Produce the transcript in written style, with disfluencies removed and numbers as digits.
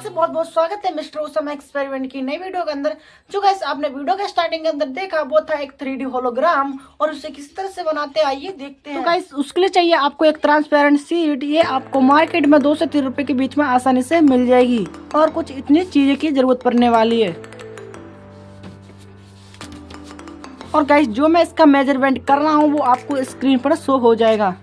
से बहुत बहुत स्वागत है मिस्टर ओसम एक्सपेरिमेंट की नई वीडियो के अंदर। जो गाइस आपने वीडियो के स्टार्टिंग के अंदर देखा वो था एक 3D होलोग्राम, और उसे किस तरह से बनाते हैं आइए देखते हैं। तो गाइस उसके लिए चाहिए आपको एक ट्रांसपेरेंट शीट। ये आपको मार्केट में 2 से 3 रुपए के बीच में आसानी से मिल जाएगी, और कुछ इतनी चीजें की जरूरत पड़ने वाली है। और गाइस जो मैं इसका मेजरमेंट कर रहा हूँ वो आपको स्क्रीन पर शो हो जाएगा।